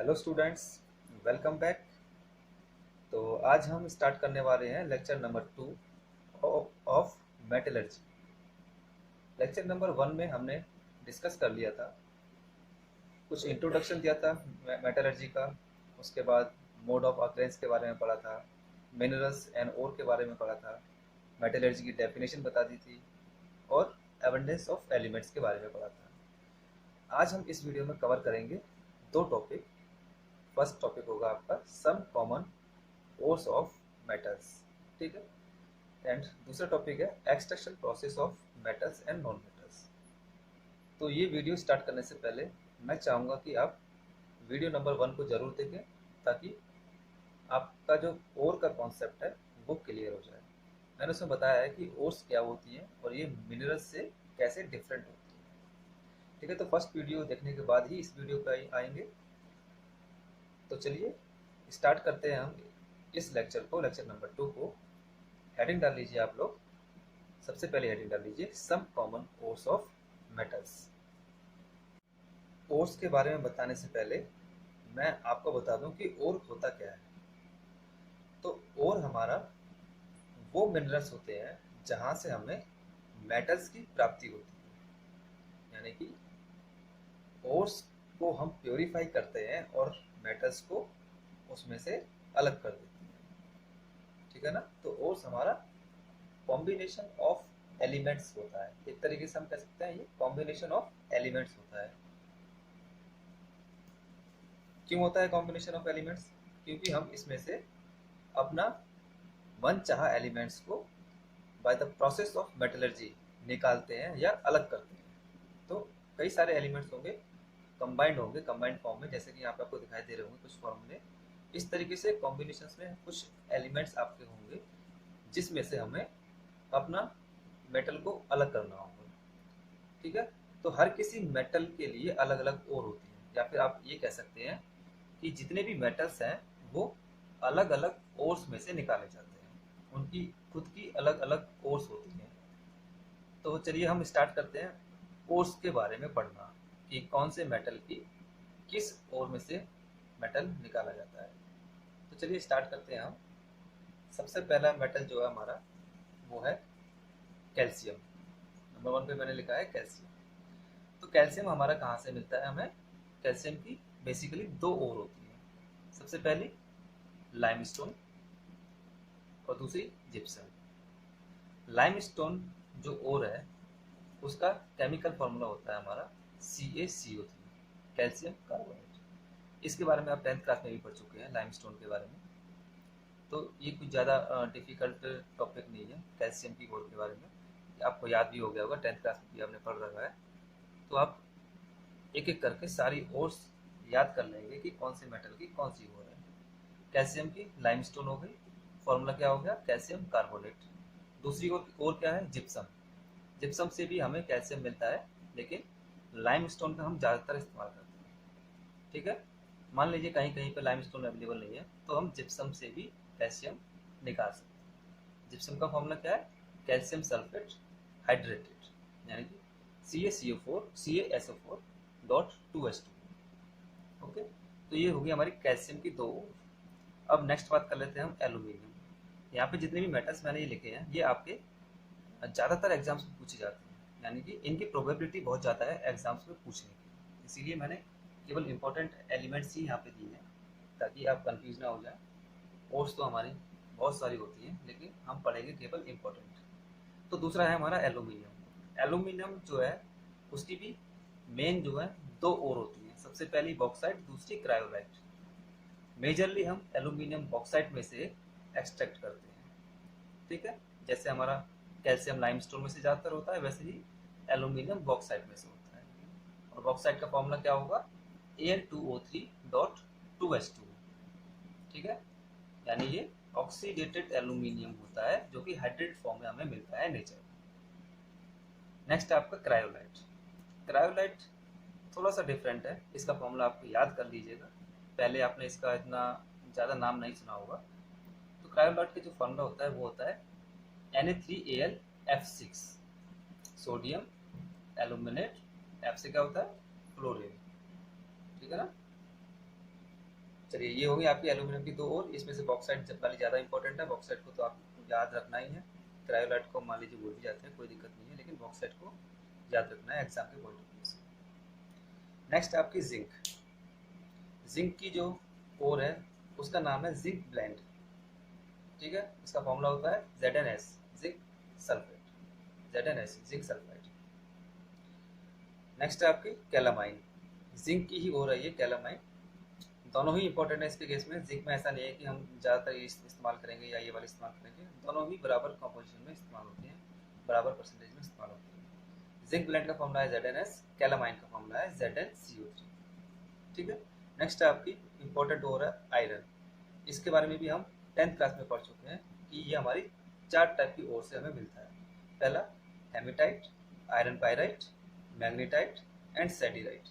Hello students, welcome back. तो आज हम स्टार्ट करने वाले हैं lecture number 2 of metallurgy. Lecture number 1 में हमने डिस्कस कर लिया था, कुछ इंट्रोडक्शन दिया था मेटलर्जी का। उसके बाद मोड ऑफ अकरेंस के बारे में पढ़ा था, मिनरल्स एंड ओर के बारे में पढ़ा था, मेटलर्जी की डेफिनेशन बता दी थी और एबंडेंस ऑफ एलिमेंट्स के बारे में पढ़ा था। आज हम इस वीडियो में कवर करेंगे दो टॉपिक। फर्स्ट टॉपिक होगा आपका some common ores of metals, ठीक है। एंड दूसरा टॉपिक है extraction process of metals and non metals. तो ये वीडियो स्टार्ट करने से पहले मैं चाहूँगा कि आप वीडियो नंबर 1 को ज़रूर देखें, ताकि आपका जो ओर का कॉन्सेप्ट है वो क्लियर हो जाए। मैंने उसमें बताया है कि ओर्स क्या होती हैं और ये मिनरल्स से कैसे डिफरेंट होती है, ठीक है। तो फर्स्ट वीडियो देखने के बाद ही इस वीडियो पे आएंगे। तो चलिए स्टार्ट करते हैं हम इस लेक्चर को, लेक्चर नंबर 2 को। हेडिंग डाल लीजिए आप लोग। सबसे पहले हेडिंग डाल लीजिए some common ores of metals. Ores के बारे में बताने से पहले मैं आपको बता दूं कि ओर होता क्या है। तो ओर हमारा वो मिनरल्स होते हैं जहां से हमें मेटल्स की प्राप्ति होती है, यानी कि ओर्स को हम प्योरीफाई करते हैं और मेटल्स को उसमें से अलग कर देते हैं, ठीक है ना। तो ओर्स हमारा कॉम्बिनेशन ऑफ एलिमेंट्स होता है। एक तरीके से हम कह सकते हैं ये कॉम्बिनेशन ऑफ एलिमेंट्स होता है। क्यों होता है कॉम्बिनेशन ऑफ एलिमेंट्स? क्योंकि हम इसमें से अपना मनचाहा एलिमेंट्स को by the process of metallurgy निकालते हैं या अलग करते हैं। तो कई सारे एलिमेंट्स होंगे, कंबाइंड फॉर्म में, जैसे कि यहाँ पे आपको दिखाई दे रहे होंगे कुछ फॉर्मूले। इस तरीके से कॉम्बिनेशन में कुछ एलिमेंट्स आपके होंगे जिसमें से हमें अपना मेटल को अलग करना होगा, ठीक है। तो हर किसी मेटल के लिए अलग अलग ओर होती है, या फिर आप ये कह सकते हैं कि जितने भी मेटल्स हैं वो अलग अलग ओर्स में से निकाले जाते हैं, उनकी खुद की अलग अलग ओर्स होती हैं। तो चलिए हम स्टार्ट करते हैं ओर्स के बारे में पढ़ना, कि कौन से मेटल की किस ओर में से मेटल निकाला जाता है। तो चलिए स्टार्ट करते हैं हम। सबसे पहला मेटल जो है हमारा वो है कैल्शियम। नंबर 1 पे मैंने लिखा है कैल्शियम। तो कैल्शियम हमारा कहाँ से मिलता है हमें? कैल्शियम की बेसिकली दो ओर होती है। सबसे पहली लाइमस्टोन और दूसरी जिप्सम। लाइमस्टोन जो ओर है उसका केमिकल फॉर्मूला होता है हमारा CaCO3, कैल्शियम कार्बोनेट। इसके बारे में आप 10th क्लास में भी पढ़ चुके हैं लाइमस्टोन के बारे में। तो ये कुछ ज़्यादा डिफिकल्ट टॉपिक नहीं है कैल्शियम की ओर के बारे में, आपको याद भी हो गया होगा, 10th क्लास में भी आपने पढ़ रखा है। तो आप एक एक करके सारी ओर्स याद कर लेंगे कि कौन से मेटल की कौन सी ओर है। कैल्शियम की लाइमस्टोन हो गई, फॉर्मूला क्या हो गया? Calcium carbonate. दूसरी ओर क्या है? जिप्सम। जिप्सम से भी हमें कैल्शियम मिलता है, लेकिन लाइमस्टोन का हम ज़्यादातर इस्तेमाल करते हैं, ठीक है। मान लीजिए कहीं कहीं पर लाइमस्टोन अवेलेबल नहीं है तो हम जिप्सम से भी कैल्शियम निकाल सकते हैं। जिप्सम का फॉर्मूला क्या है? कैल्शियम सल्फेट हाइड्रेटेड, यानी कि CaCO4 ओके। तो ये होगी हमारी कैल्शियम की दो ओर। अब नेक्स्ट बात कर लेते हैं हम एल्यूमिनियम। यहाँ पे जितने भी मेटल्स मैंने ये लिखे हैं ये आपके ज़्यादातर एग्जाम्स में पूछे जाते हैं, यानी कि इनकी प्रोबेबिलिटी बहुत ज़्यादा है एग्जाम्स में पूछने की। इसीलिए मैंने केवल इंपॉर्टेंट एलिमेंट्स ही यहाँ पे दिए हैं, ताकि आप कंफ्यूज ना हो जाए। ओर्स तो हमारी बहुत सारी होती हैं, लेकिन हम पढ़ेंगे केवल इंपॉर्टेंट। तो दूसरा है हमारा एल्यूमिनियम। एल्यूमिनियम जो है उसकी भी मेन जो है दो ओर होती है। सबसे पहली बॉक्साइट, दूसरी क्रायोलाइट। मेजरली हम एल्यूमिनियम बॉक्साइट में से एक्सट्रैक्ट करते हैं, ठीक है। जैसे हमारा कैल्शियम लाइमस्टोन में से ज़्यादातर होता है, वैसे ही एल्यूमिनियम बॉक्साइट में से होता है। और बॉक्साइट का फॉर्मूला क्या होगा? Al2O3.2s2, ठीक है। यानी ये ऑक्सीडेटेड एल्यूमिनियम होता है जो कि हाइड्रेट फॉर्म में हमें मिलता है नेचर में। नेक्स्ट है आपका क्रायोलाइट। क्रायोलाइट थोड़ा सा डिफरेंट है, इसका फॉर्मूला आपको याद कर लीजिएगा, पहले आपने इसका इतना ज़्यादा नाम नहीं सुना होगा। तो क्रायोलाइट का जो फॉर्मूला होता है वो होता है Na3Al(F6), सोडियम एल्यूमिनेट, F से क्या होता है? फ्लोरीन, ठीक है ना। चलिए ये होगी आपकी एल्यूमिनियम की दो ओर। इसमें से बॉक्साइट वाली ज़्यादा इंपॉर्टेंट है। बॉक्साइट को तो आपको याद रखना ही है। क्रायोलाइट को मान लीजिए भूल भी जाते हैं, कोई दिक्कत नहीं है, लेकिन बॉक्साइट को याद रखना है एग्जाम के पॉइंट ऑफ व्यू से। नेक्स्ट आपकी जिंक। जिंक की जो ओर है उसका नाम है जिंक ब्लेंड। ठीक है, इसका फॉर्मूला होता है ZnS, zinc sulphate, ZnS zinc sulphide. Next है आपकी कैलामाइन। जिंक की ही ओर है ये कैलामाइन। दोनों ही इंपॉर्टेंट है इसके केस में। जिंक में ऐसा नहीं है कि हम ज़्यादातर ये इस्तेमाल करेंगे या ये वाला इस्तेमाल करेंगे, दोनों ही बराबर कॉम्पोजिशन में इस्तेमाल होती हैं, बराबर परसेंटेज में इस्तेमाल होती है। जिंक ब्लेंड का फॉर्मूला है ZnS, कैलामाइन का फॉर्मूला है ZnCO3। ठीक है। नेक्स्ट आपकी इंपॉर्टेंट ओर है आयरन। इसके बारे में भी हम 10th क्लास में पढ़ चुके हैं कि ये हमारी 4 टाइप की ओर से हमें मिलता है। पहला hematite, iron pyrite, magnetite and siderite.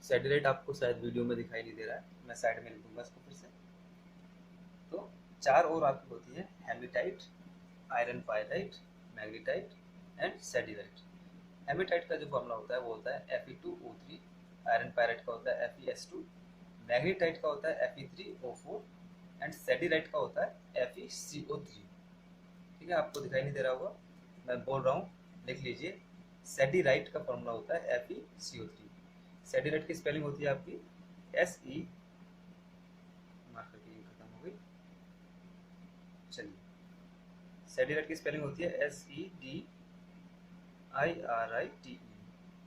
Siderite आपको शायद वीडियो में दिखाई नहीं दे रहा है, मैं साइड में लिख दूंगा इसको फिर से। तो 4 और आपकी होती है hematite, iron pyrite, magnetite and siderite. Hematite का जो फॉर्मूला होता है वो होता है Fe2O3, आयरन पायराइट का होता है FeS2, मैग्नेटाइट का होता है Fe3O4 एंड सेडिराइट का होता है FeCO3। ठीक है, आपको दिखाई नहीं दे रहा होगा, मैं बोल रहा हूँ, लिख लीजिए। सेडिराइट का फॉर्मूला होता है FeCO3। सेडिराइट की स्पेलिंग होती है आपकी SE, मार्क करके ये खत्म हो गई। चलिए, सेडिराइट की स्पेलिंग होती है SEDIRITE।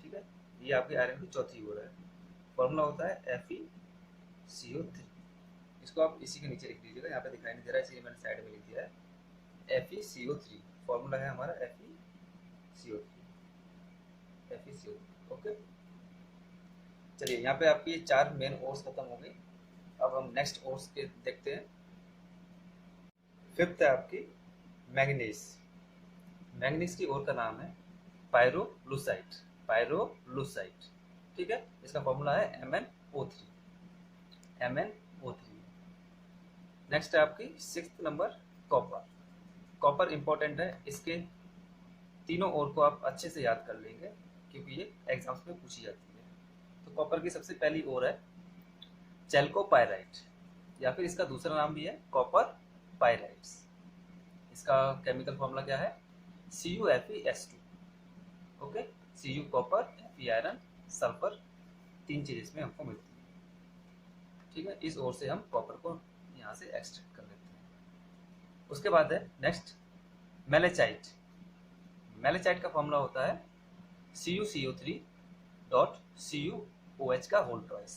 ठीक है, ये आपकी आयरन की चौथी ओर है। फॉर्मूला होता है FeCO3। इसको आप इसी के नीचे लिख लीजिएगा, यहाँ पे दिखाई नहीं दे रहा है इसलिए मैंने साइड में लिख दिया है। FeCO3 फॉर्मूला है हमारा FeCO3। ओके, चलिए यहाँ पे आपकी 4 मेन ओर्स खत्म हो गई। अब हम नेक्स्ट ओर्स के देखते हैं। 5th है आपकी मैंगनीज। मैंगनीज की ओर का नाम है पायरोलुसाइट, पायरोलुसाइट। ठीक है, इसका फॉर्मूला है MnO3। नेक्स्ट है आपकी 6th number copper. Copper important है, इसके तीनों ओर को आप अच्छे से याद कर लेंगे क्योंकि ये एग्जाम्स में पूछी जाती है। तो कॉपर की सबसे पहली ओर है चैल्कोपायराइट, या फिर इसका दूसरा नाम भी है कॉपर पायराइट्स। इसका केमिकल फॉर्मूला क्या है? CuFeS2। Okay, Cu copper, Fe iron, sulphur, 3 चीज इसमें हमको मिलती है। ठीक है, इस ओर से हम कॉपर को यहाँ से एक्सट्रैक्ट कर लेते हैं। उसके बाद है नेक्स्ट मेलेचाइट। मेलेचाइट का फॉर्मूला होता है CuCO3 डॉट CuOH का होल ट्वाइस।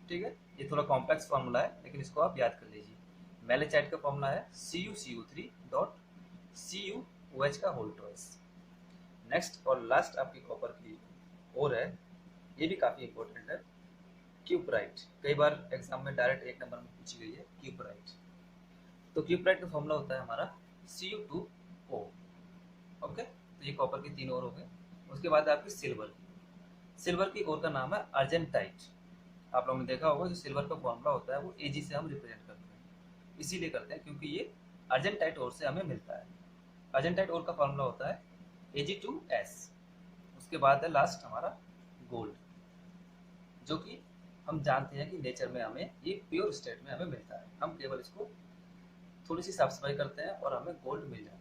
ठीक है, ये थोड़ा कॉम्प्लेक्स फॉर्मूला है लेकिन इसको आप याद कर लीजिए। मेलेचाइट का फॉर्मूला है CuCO3 डॉट CuOH का होल ट्वाइस। नेक्स्ट और लास्ट आपकी कॉपर की ओर है, ये भी काफी इंपॉर्टेंट है, क्यूपराइट। कई बार एग्जाम में डायरेक्ट 1 नंबर में पूछी गई है क्यूपराइट। तो क्यूपराइट का फॉर्मूला होता है हमारा Cu2O। ओके, तो ये कॉपर की 3 ओर हो गए। उसके बाद आपकी सिल्वर। सिल्वर की ओर का नाम है अर्जेंटाइट। आप लोगों ने देखा होगा जो सिल्वर का फॉर्मूला होता है वो Ag से हम रिप्रेजेंट करते हैं, इसीलिए करते हैं क्योंकि ये अर्जेंटाइट ओर से हमें मिलता है। अर्जेंटाइट ओर का फॉर्मूला होता है Ag2S। उसके बाद है लास्ट हमारा गोल्ड, जो कि हम जानते हैं कि नेचर में हमें ये प्योर स्टेट में हमें मिलता है। हम केवल इसको थोड़ी सी साफ सफाई करते हैं और हमें गोल्ड मिल जाता है।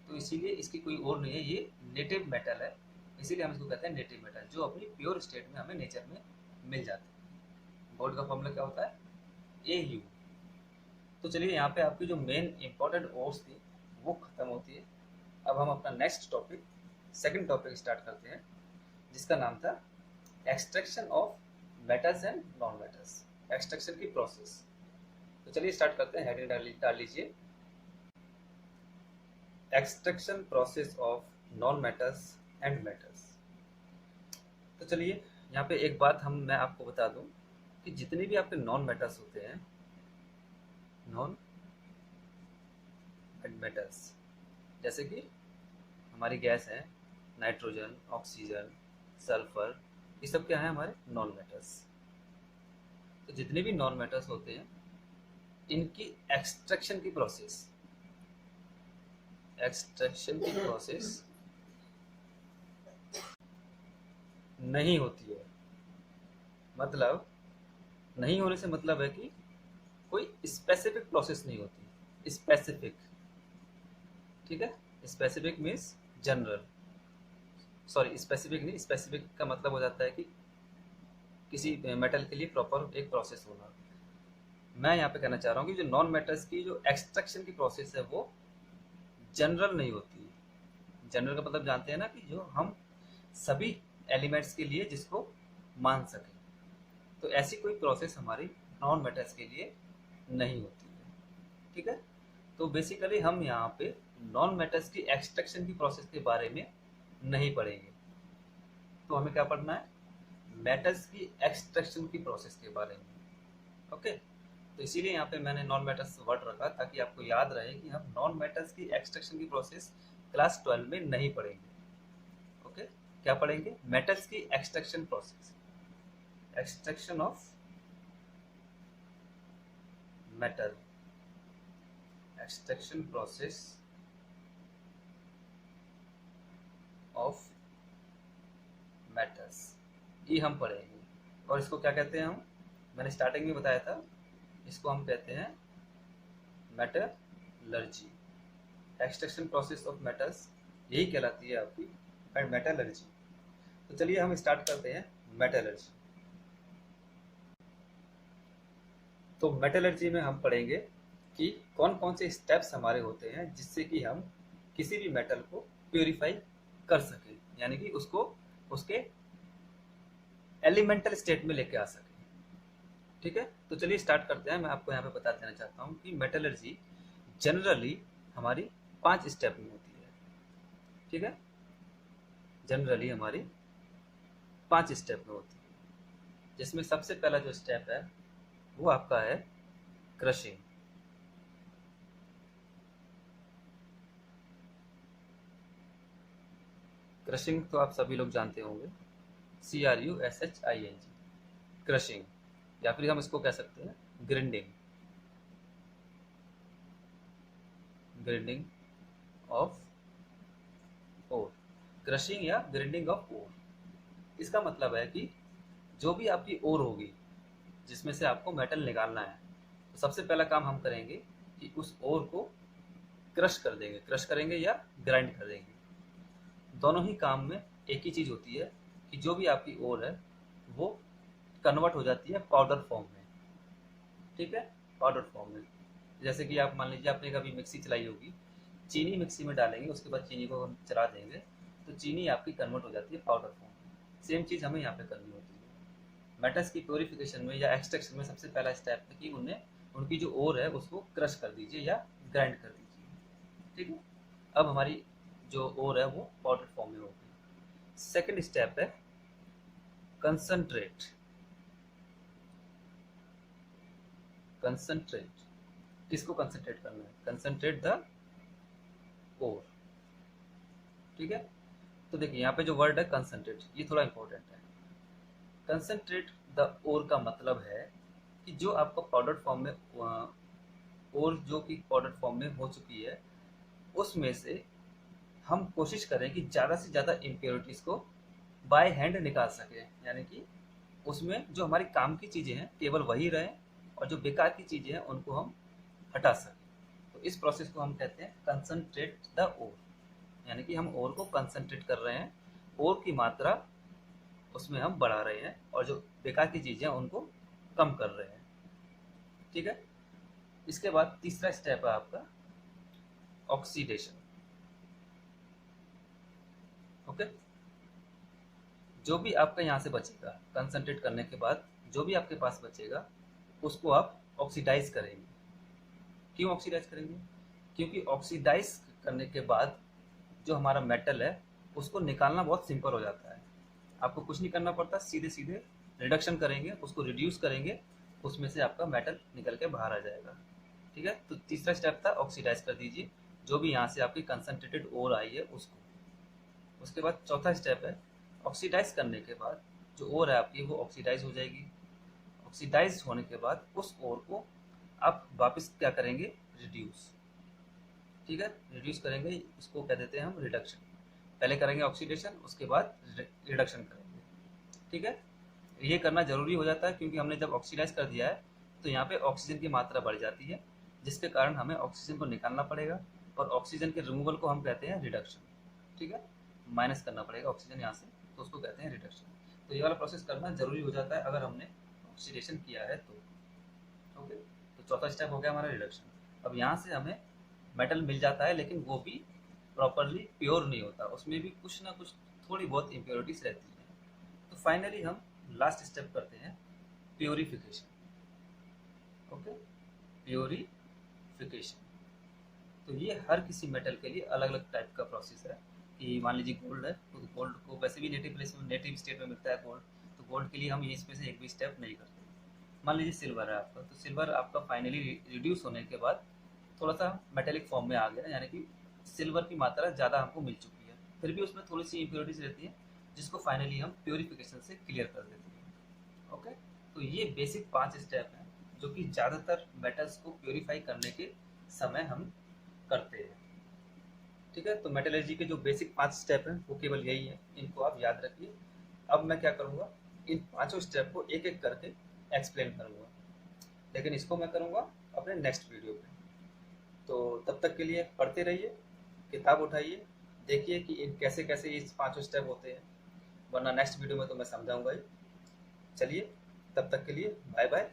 तो इसीलिए इसकी कोई और नहीं है, ये नेटिव मेटल है, इसीलिए हम इसको कहते हैं नेटिव मेटल, जो अपनी प्योर स्टेट में हमें नेचर में मिल जाता है। गोल्ड का फॉर्मूला क्या होता है? Au। तो चलिए, यहाँ पे आपकी जो मेन इंपॉर्टेंट ओर्स थी वो खत्म होती है। अब हम अपना next topic, second topic start करते हैं, जिसका नाम था extraction of metals and non metals, extraction की प्रोसेस। तो चलिए स्टार्ट करते हैं, हेडिंग डाल लीजिए, extraction process of non metals and metals. तो चलिए यहाँ पे एक बात मैं आपको बता दूं कि जितने भी आपके नॉन मेटल्स होते हैं, नॉन मेटल्स, जैसे कि हमारी गैस है नाइट्रोजन, ऑक्सीजन, सल्फर, ये सब क्या है? हमारे नॉन मेटल्स। तो जितने भी नॉन मेटल्स होते हैं इनकी एक्सट्रैक्शन की प्रोसेस, एक्सट्रैक्शन की प्रोसेस नहीं होती है। मतलब नहीं होने से मतलब है कि कोई स्पेसिफिक प्रोसेस नहीं होती, स्पेसिफिक, ठीक है। Specific means general, sorry specific नहीं, स्पेसिफिक का मतलब हो जाता है कि किसी मेटल के लिए प्रॉपर एक प्रोसेस होना। मैं यहाँ पे कहना चाह रहा हूँ कि जो नॉन मेटल्स की जो एक्सट्रैक्शन की प्रोसेस है वो जनरल नहीं होती है। जनरल का मतलब जानते हैं ना, कि जो हम सभी एलिमेंट्स के लिए जिसको मान सकें, तो ऐसी कोई प्रोसेस हमारी नॉन मेटल्स के लिए नहीं होती है, ठीक है। तो बेसिकली हम यहाँ पे नॉन मेटल्स की एक्सट्रैक्शन की प्रोसेस के बारे में नहीं पढ़ेंगे, तो हमें क्या पढ़ना है, मेटल्स की एक्सट्रैक्शन की प्रोसेस के बारे में, ओके। तो इसीलिए यहाँ पे मैंने नॉन मेटल्स वर्ड रखा ताकि आपको याद रहे कि हम नॉन मेटल्स की एक्सट्रैक्शन की प्रोसेस क्लास 12 में नहीं पढ़ेंगे, ओके। क्या पढ़ेंगे, मेटल्स की extraction process, extraction of metal, extraction process of metals, ये हम पढ़ेंगे। और इसको क्या कहते हैं हम, मैंने स्टार्टिंग में बताया था, इसको हम कहते हैं metallurgy, extraction process of metals, यही कहलाती है आपकी मेटलर्जी। तो चलिए हम स्टार्ट करते हैं मेटलर्जी। तो मेटलर्जी में हम पढ़ेंगे कि कौन कौन से स्टेप्स हमारे होते हैं जिससे कि हम किसी भी मेटल को प्योरीफाई कर सकें, यानी कि उसको उसके एलिमेंटल स्टेट में लेके आ सकें, ठीक है। तो चलिए स्टार्ट करते हैं। मैं आपको यहाँ पे बता देना चाहता हूँ कि मेटलर्जी जनरली हमारी 5 स्टेप में होती है, ठीक है। जनरली हमारी 5 स्टेप में होती है, जिसमें सबसे पहला जो स्टेप है वो आपका है क्रशिंग। क्रशिंग तो आप सभी लोग जानते होंगे, CRUSHING, क्रशिंग, या फिर हम इसको कह सकते हैं grinding, grinding of ore, crushing या ग्राइंडिंग ऑफ ओर। इसका मतलब है कि जो भी आपकी ओर होगी जिसमें से आपको मेटल निकालना है, तो सबसे पहला काम हम करेंगे कि उस ओर को क्रश कर देंगे, क्रश करेंगे या ग्राइंड कर देंगे। दोनों ही काम में एक ही चीज़ होती है कि जो भी आपकी ओर है वो कन्वर्ट हो जाती है पाउडर फॉर्म में, ठीक है, पाउडर फॉर्म में। जैसे कि आप मान लीजिए आपने कभी मिक्सी चलाई होगी, चीनी मिक्सी में डालेंगे, उसके बाद चीनी को हम चला देंगे, तो चीनी आपकी कन्वर्ट हो जाती है पाउडर फॉर्म में। सेम चीज़ हमें यहाँ पे करनी होती है मेटल्स की प्योरीफिकेशन में या एक्सट्रैक्शन में। सबसे पहला स्टेप है कि उन्हें उनकी जो ओर है उसको क्रश कर दीजिए या ग्राइंड कर दीजिए, ठीक है। अब हमारी जो ओर है वो पाउडर फॉर्म में हो गई। सेकेंड स्टेप है कंसंट्रेट, कंसंट्रेट, किसको कंसंट्रेट करना है, कंसंट्रेट द ओर, ठीक है। तो देखिए यहाँ पे जो वर्ड है कंसंट्रेट, ये थोड़ा इंपॉर्टेंट है। कंसंट्रेट द ओर का मतलब है कि जो आपको पाउडर फॉर्म में ओर जो कि पाउडर फॉर्म में हो चुकी है, उसमें से हम कोशिश करें कि ज़्यादा से ज़्यादा इम्प्योरिटीज़ को बाय हैंड निकाल सकें, यानी कि उसमें जो हमारी काम की चीज़ें हैं केवल वही रहें, और जो बेकार की चीज़ें हैं उनको हम हटा सकें। तो इस प्रोसेस को हम कहते हैं कंसंट्रेट द ओर, यानी कि हम ओर को कंसंट्रेट कर रहे हैं, ओर की मात्रा उसमें हम बढ़ा रहे हैं और जो बेकार की चीज़ें हैं उनको कम कर रहे हैं, ठीक है। इसके बाद तीसरा स्टेप है आपका ऑक्सीडेशन, ओके। जो भी आपका यहाँ से बचेगा कंसंट्रेट करने के बाद, जो भी आपके पास बचेगा उसको आप ऑक्सीडाइज करेंगे। क्यों ऑक्सीडाइज करेंगे, क्योंकि ऑक्सीडाइज करने के बाद जो हमारा मेटल है उसको निकालना बहुत सिंपल हो जाता है। आपको कुछ नहीं करना पड़ता, सीधे सीधे रिडक्शन करेंगे, उसको रिड्यूस करेंगे, उसमें से आपका मेटल निकल के बाहर आ जाएगा, ठीक है। तो तीसरा स्टेप था ऑक्सीडाइज कर दीजिए जो भी यहाँ से आपकी कंसंट्रेटेड ओर आई है उसको। उसके बाद चौथा स्टेप है ऑक्सीडाइज करने के बाद जो ओर है आपकी वो ऑक्सीडाइज हो जाएगी। ऑक्सीडाइज होने के बाद उस ओर को आप वापस क्या करेंगे, रिड्यूस, ठीक है, रिड्यूस करेंगे, उसको कह देते हैं हम रिडक्शन। पहले करेंगे ऑक्सीडेशन, उसके बाद रिडक्शन करेंगे, ठीक है। ये करना ज़रूरी हो जाता है क्योंकि हमने जब ऑक्सीडाइज कर दिया है तो यहाँ पे ऑक्सीजन की मात्रा बढ़ जाती है, जिसके कारण हमें ऑक्सीजन को निकालना पड़ेगा, और ऑक्सीजन के रिमूवल को हम कहते हैं रिडक्शन। ठीक है, माइनस करना पड़ेगा ऑक्सीजन यहाँ से, तो उसको कहते हैं रिडक्शन। तो ये वाला प्रोसेस करना ज़रूरी हो जाता है अगर हमने ऑक्सीडेशन किया है तो। ओके, तो चौथा स्टेप हो गया हमारा रिडक्शन। अब यहाँ से हमें मेटल मिल जाता है, लेकिन वो भी प्रॉपरली प्योर नहीं होता, उसमें भी कुछ ना कुछ थोड़ी बहुत इम्प्योरिटीज रहती हैं। तो फाइनली हम लास्ट स्टेप करते हैं प्योरीफिकेशन। Okay, purification. तो ये हर किसी मेटल के लिए अलग अलग टाइप का प्रोसेस है। कि मान लीजिए गोल्ड है, तो गोल्ड को वैसे भी नेटिव प्लेस में, नेटिव स्टेट में मिलता है गोल्ड, तो गोल्ड के लिए हम ये इसमें से एक भी स्टेप नहीं करते। मान लीजिए सिल्वर है आपका, तो सिल्वर आपका फाइनली रिड्यूस होने के बाद थोड़ा सा मेटेलिक फॉर्म में आ गया, यानी कि सिल्वर की मात्रा ज़्यादा हमको मिल चुकी है, फिर भी उसमें थोड़ी सी इम्प्योरिटीज रहती है, जिसको फाइनली हम प्योरीफिकेशन से क्लियर कर देते हैं। ओके, तो ये बेसिक 5 स्टेप हैं जो कि ज़्यादातर मेटल्स को प्योरीफाई करने के समय हम करते हैं। ठीक है, तो मेटलर्जी के जो बेसिक 5 स्टेप हैं वो केवल यही है, इनको आप याद रखिए। अब मैं क्या करूँगा, इन पाँचों स्टेप को एक एक करके एक्सप्लेन करूँगा, लेकिन इसको मैं करूँगा अपने नेक्स्ट वीडियो पे। तो तब तक के लिए पढ़ते रहिए, किताब उठाइए, देखिए कि इन कैसे कैसे इस पाँचों स्टेप होते हैं, वरना नेक्स्ट वीडियो में तो मैं समझाऊंगा ही। चलिए, तब तक के लिए बाय बाय।